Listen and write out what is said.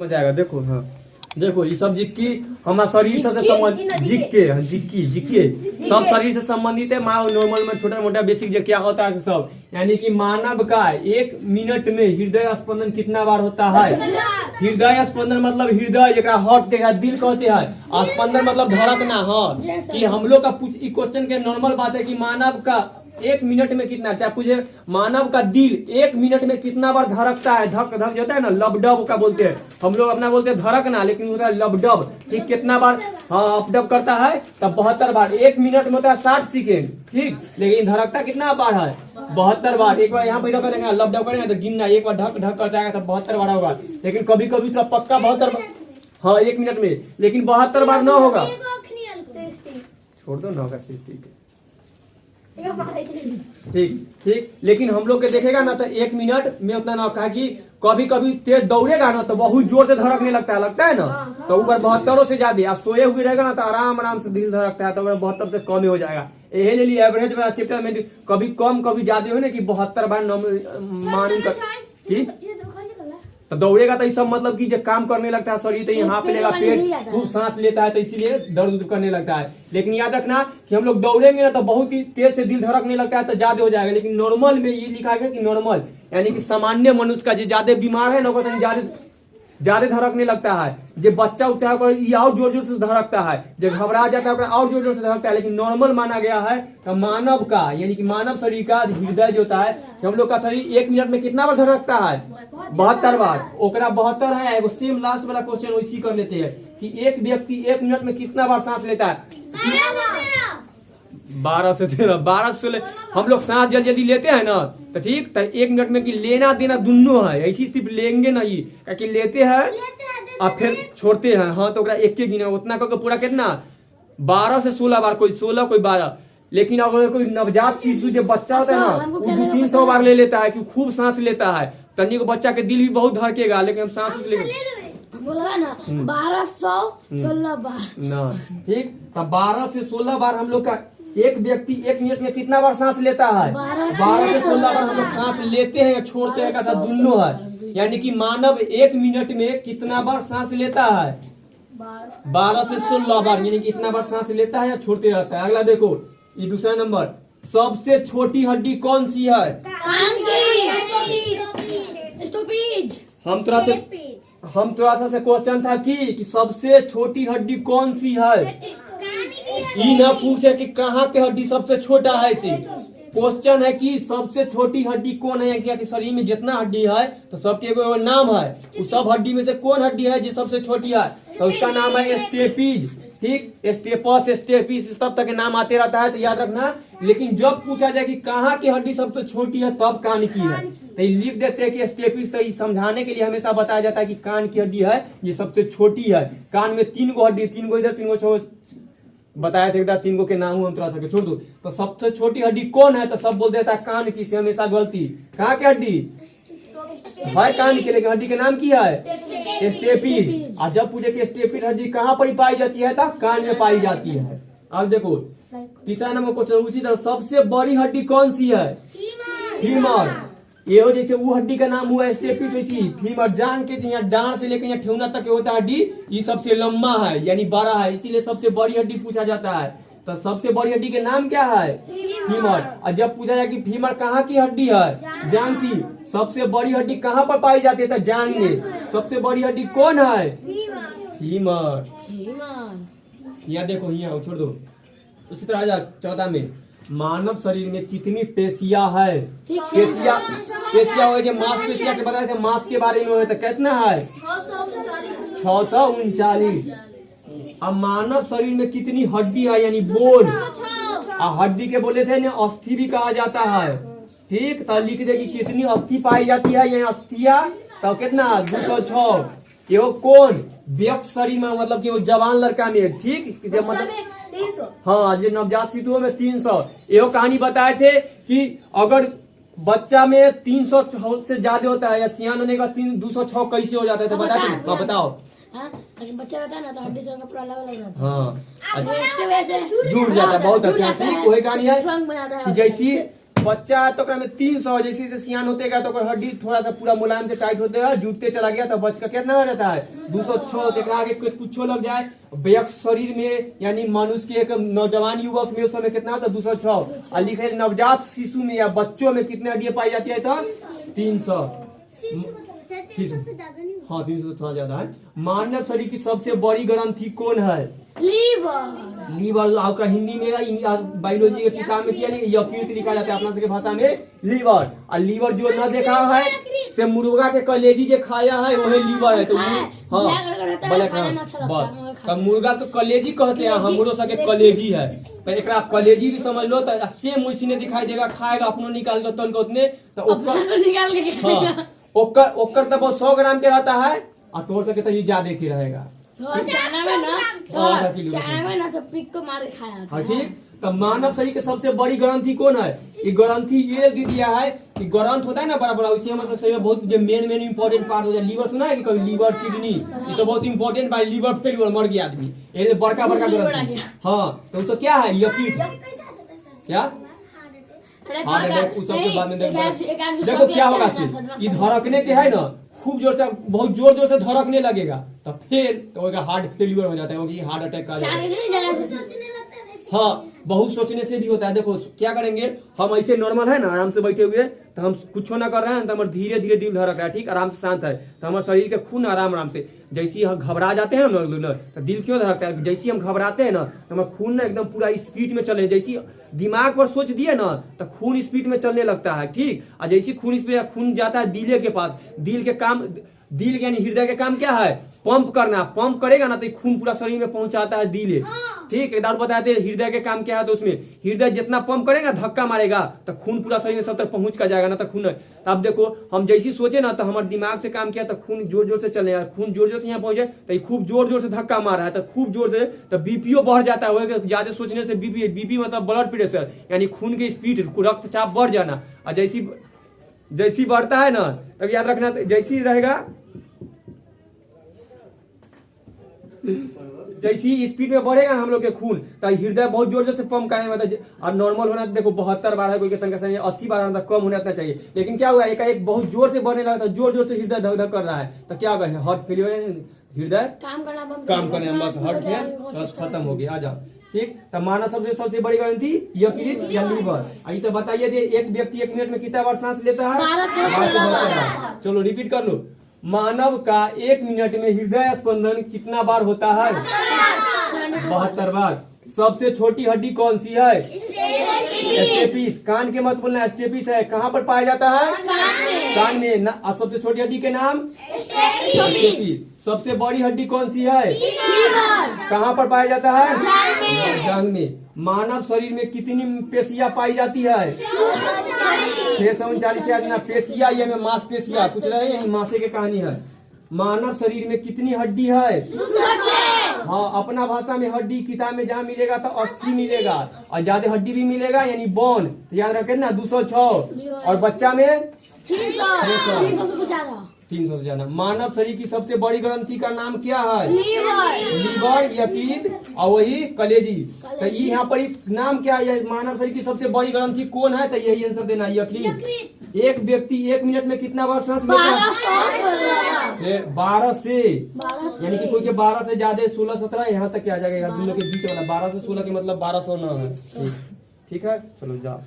मजा आएगा। देखो हाँ देखो ये सब जिक्की हमारा शरीर से संबंधित जिक्के सब शरीर से संबंधित है। नॉर्मल में छोटा मोटा बेसिक जो क्या होता है सब, यानी कि मानव का 1 मिनट में हृदय स्पंदन कितना बार होता है। हृदय स्पंदन मतलब हृदय जरा हार्ट जरा दिल कहते हैं, स्पंदन मतलब धड़कना। हाँ कि हम लोग का क्वेश्चन के नॉर्मल बात है कि मानव का 1 मिनट में कितना, चाहे पूछे मानव का दिल 1 मिनट में कितना बार धड़कता है। धक धक जो होता है ना लबडब का बोलते हैं, हम लोग अपना बोलते हैं धड़कना, लेकिन होता है लबडब। ठीक कितना बार हाँ अपडब करता है तब 72 बार। 1 मिनट में होता है 60 सेकेंड ठीक, लेकिन धड़कता कितना बार है 72 बार। एक बार यहाँ पे कर देंगे लबडब करेंगे तो गिनना, एक बार ढक ढक कर जाएगा तो 72 बार होगा। लेकिन कभी कभी तो पक्का 72 बार हाँ 1 मिनट में, लेकिन 72 बार न होगा। छोड़ दो ना ठीक ठीक, लेकिन हम लोग के देखेगा ना तो 1 मिनट में उतना ना कहा कि कभी कभी तेज दौड़ेगा ना तो बहुत जोर से धड़कने लगता है ना, तो ऊपर 72 से ज्यादा। सोए हुए रहेगा ना तो आराम आराम से दिल धड़कता है, तो 72 से कम हो जाएगा। यही ले लिया एवरेज में सेप्टर में कभी कम कभी ज्यादा हो ना कि 72 बार मान ठीक तो दौड़ेगा तो सब मतलब कि जब काम करने लगता है शरीर तो यहाँ पे लेगा पेट खूब सांस लेता है तो इसीलिए दर्द करने लगता है। लेकिन याद रखना कि हम लोग दौड़ेंगे ना तो बहुत ही तेज से दिल धड़कने लगता है तो ज्यादा हो जाएगा। लेकिन नॉर्मल में ये लिखा है कि नॉर्मल यानी कि सामान्य मनुष्य का जो ज्यादा बीमार है ना वो ज्यादा धड़कने लगता है। जो बच्चा उच्चा ये और जोर जोर से धड़कता है, जब घबरा जाता है और जोर जोर से धड़कता है। लेकिन नॉर्मल माना गया है तो मानव का यानी कि मानव शरीर का हृदय जो होता है कि हम लोग का शरीर 1 मिनट में कितना बार धड़कता है 72 बार। ओकरा 72 है एगो सेम लास्ट वाला क्वेश्चन वैसी कर लेते हैं कि एक व्यक्ति 1 मिनट में कितना बार सांस लेता है। 12 से 13 हम लोग सांस जल्दी जल्दी लेते हैं ना तो ठीक, तो 1 मिनट में कि लेना देना दोनों है। ऐसी सिर्फ लेंगे नहीं कि लेते हैं और फिर छोड़ते हैं। हाँ तो एक के गिना उतना करके पूरा कितना 12 से 16 बार, कोई 16 कोई 12। लेकिन अगर कोई नवजात शिशु जो बच्चा होता है ना वो 200-300 बार ले लेता है कि खूब सांस लेता है। तनी को बच्चा के दिल भी बहुत धड़केगा, लेकिन हम सांस बोला ना 1216 बार ना ठीक। तो 12 से 16 बार हम लोग का एक व्यक्ति 1 मिनट में कितना बार सांस लेता है 12 से 16 बार हम लोग सांस लेते हैं या छोड़ते हैं का दोनों है। यानी कि मानव 1 मिनट में कितना बार सांस लेता है 12 से 16 बार, यानी कि कितना बार सांस लेता है या छोड़ते रहता है। अगला देखो ये दूसरा नंबर, सबसे छोटी हड्डी कौन सी है। हम थोड़ा सा क्वेश्चन था कि सबसे छोटी हड्डी कौन सी है। ये ना पूछे कि कहाँ के हड्डी सबसे छोटा है, क्वेश्चन है कि सबसे छोटी हड्डी कौन है। क्या कि शरीर में जितना हड्डी है तो सबके एगो नाम है, उस सब हड्डी में से कौन हड्डी है जो सबसे छोटी है, तो उसका नाम है स्टेपीज। ठीक, स्टेपस स्टेपीज सब तक के नाम आते रहता है तो याद रखना। लेकिन जब पूछा जाए कि कहाँ की हड्डी सबसे छोटी है तब कान की है, तो लिख देते हैं कि स्टेपीज। तो समझाने के लिए हमेशा बताया जाता है कि कान की हड्डी है ये सबसे छोटी है। कान में 3 गो हड्डी, 3 गो इधर 3 गो बताया था 3 गो के नाम हम थोड़ा सा छोड़ दो। तो सबसे छोटी हड्डी कौन है तो सब बोल देता है कान की, से हमेशा गलती। कहाँ की हड्डी भाई कान की, लेकिन हड्डी के नाम की है स्टेपीज। और जब पूछे कि स्टेपीज हड्डी कहाँ पर पाई जाती है तो कान में पाई जाती है। अब देखो तीसरा नंबर क्वेश्चन उसी तरह, सबसे बड़ी हड्डी कौन सी है फीमर। ये हो जैसे वो हड्डी का नाम हुआ स्टेपीज, वैसी फीमर जान के यहाँ डांड से लेकर यहाँ ठेवना तक होता है हड्डी, ये सबसे लंबा है यानी बड़ा है, इसीलिए सबसे बड़ी हड्डी पूछा जाता है। तो सबसे बड़ी हड्डी के नाम क्या है फीमर। और जब पूछा जाए कि फीमर कहाँ की हड्डी है जांग की, सबसे बड़ी हड्डी कहाँ पर पाई जाती है तो जांग में। सबसे बड़ी हड्डी कौन है फीमर। यहाँ देखो यहाँ छोड़ दो। उसी तरह 14 में मानव शरीर में कितनी पेशियां है। पेशिया हो जो मांसपेशिया के बताए थे मांस के बारे में, तो कितना है 639। अब मानव शरीर में कितनी हड्डी है यानी बोन, हड्डी के बोले थे ना अस्थि भी कहा जाता है। ठीक, तो लिख दे कि कितनी अस्थि पाई जाती है यहाँ अस्थिया, तो कितना 206। ये कौन व्यक्त शरीर में मतलब कि वो जवान लड़का में। ठीक, मतलब 300। हाँ जो नवजात शिशुओं में 300। ये कहानी बताए थे कि अगर बच्चा में 300 से ज्यादा होता है या सियान होने का 206 कैसे हो जाता है तो बताते हैं। बताओ बच्चा रहता है ना तो हड्डी से पूरा अलग अलग रहता है। हाँ जुड़ जाता है बहुत अच्छा। ठीक, वही कहानी है कि जैसी बच्चा है तो ओकरा में 300, जैसे जैसे सियान होते गया तो ओकर हड्डी थोड़ा सा पूरा मुलायम से टाइट होते गया, जुटते चला गया तो बच का कितना हो जाता है 206। एकरा आगे कुछ लग जाए वयस्क शरीर में यानी मनुष्य के एक नौजवान युवक में उस समय कितना होता है 206। और लिखे नवजात शिशु में या बच्चों में कितने हड्डियां पाई जाती है तो 300। हाँ 300 तो थोड़ा ज्यादा है। मानव शरीर की सबसे बड़ी ग्रंथि कौन है? लीवर। लीवर। आपका हिंदी में बायोलॉजी के किताब में किया नहीं, यकृत लिखा जाता है अपना सबके भाषा में लीवर। और लीवर जो न देखा है से मुर्गा के कलेजी जो खाया है वही लीवर है। तो हाँ ब्लैक, बस तो मुर्गा के कलेजी कहते हैं, हमरो सबके कलेजी है। तो एक कलेजी भी समझ लो तो सेम वैसी ने दिखाई देगा, खाएगा अपनो निकाल दो तल उतने तो ओकर तो बहुत 100 ग्राम के रहता है और तोड़ सके तो ये ज्यादा के रहेगा। ठीक। तो मानव शरीर के सबसे बड़ी ग्रंथि कौन है? ये ग्रंथि ये दे दिया है कि ग्रंथ होता है ना बड़ा बड़ा, उसी हमारे शरीर में बहुत जो मेन इंपॉर्टेंट पार्ट हो जाए। लीवर सुना है कि कभी लीवर किडनी ये सब बहुत इंपॉर्टेंट पार्ट। लीवर फेल मर गया आदमी, ये बड़का ग्रंथि। हाँ तो उसको क्या है यकृत, क्या हार्ट अटैक उस सब के बाद में देखो क्या होगा। ये धड़कने के है ना खूब जोर से, बहुत जोर जोर से धड़कने लगेगा तो फिर तो हार्ट फेलियर हो जाता है, हार्ट अटैक का। हाँ बहुत सोचने से भी होता है। देखो क्या करेंगे हम, ऐसे नॉर्मल है ना आराम से बैठे हुए तो हम कुछ ना कर रहे हैं तो हमारे धीरे धीरे दिल धड़क रहा है, ठीक आराम से शांत है तो हमारे शरीर के खून आराम से, जैसे हम घबरा जाते हैं ना तो दिल क्यों धड़कता है, जैसे हम घबराते हैं ना तो हमारा खून ना एकदम पूरा स्पीड में चले, जैसे दिमाग पर सोच दिए ना तो खून स्पीड में चलने लगता है। ठीक। और जैसे खून जाता है दिल के पास, दिल के काम, दिल यानी हृदय के काम क्या है पंप करना, पंप करेगा ना तो खून पूरा शरीर में पहुंचाता है दिल। ठीक। एक बार बताते हैं हृदय के काम क्या है, तो उसमें हृदय जितना पंप करेगा धक्का मारेगा तो खून पूरा शरीर में सब तक पहुंच कर जाएगा ना तो खून। तो अब देखो हम जैसी सोचे ना तो हमारे दिमाग से काम किया तो खून जोर जोर से चले, खून जोर जोर से यहाँ पहुंचे तो खूब जोर जोर से धक्का मार रहा है तो खूब जोर से तो बीपीओ बढ़ जाता है। ज्यादा सोचने से बीपी मतलब ब्लड प्रेशर यानी खून की स्पीड, रक्तचाप बढ़ जाना। और जैसी बढ़ता है ना तब याद रखना जैसी रहेगा, जैसी स्पीड में बढ़ेगा हम लोग के खून तो हृदय बहुत जोर जोर से पंप करेंगे। मतलब और नॉर्मल होना देखो 72 बार है, कोई के तंग 80 बार होना कम होना चाहिए। लेकिन क्या हुआ एक बहुत जोर से बढ़ने लगा तो जोर जोर से हृदय धक धक कर रहा है तो क्या होगा हार्ट फेलियर, हृदय काम करने बस हार्ट फेल बस खत्म हो गया। आ जाओ। ठीक। तो मानव सबसे बड़ी ग्रंथि यकृत या लीवर। आई तो बताइए एक व्यक्ति 1 मिनट में कितना बार सांस लेता है? 12 चलो रिपीट कर लो। मानव का 1 मिनट में हृदय स्पंदन कितना बार होता है? 72 बार। सबसे छोटी हड्डी कौन सी है? स्टेपिस। कान के मत बोलना, स्टेपिस है। कहाँ पर पाया जाता है? कान में। सबसे छोटी हड्डी के नाम स्टेपिस। सबसे बड़ी हड्डी कौन सी है? कहाँ पर पाया जाता है? जांघ में। मानव शरीर में कितनी पेशियां पाई जाती है? 639 से पेशिया या में मांसपेशियां कुछ रहे यानी मांसे की कहानी है। मानव शरीर में कितनी हड्डी है? 206। हाँ अपना भाषा में हड्डी, किताब में जहाँ मिलेगा तो 80 मिलेगा और ज्यादा हड्डी भी मिलेगा यानी बोन। तो याद रखें ना 206 और बच्चा में 300 से ज्यादा। मानव शरीर की सबसे बड़ी ग्रंथि का नाम क्या है? लीवर, यकृत और वही कलेजी। तो यहाँ पर नाम क्या है? मानव शरीर की सबसे बड़ी ग्रंथि कौन है? तो यही आंसर देना यकृत। एक व्यक्ति 1 मिनट में कितना बार सांस लेता है? 12 से यानी कि कोई के 12 से ज्यादा 16 17 यहाँ तक क्या आ जाएगा दोनों के बीच वाला 12 से 16 के मतलब 1200 न है। ठीक है चलो जाओ।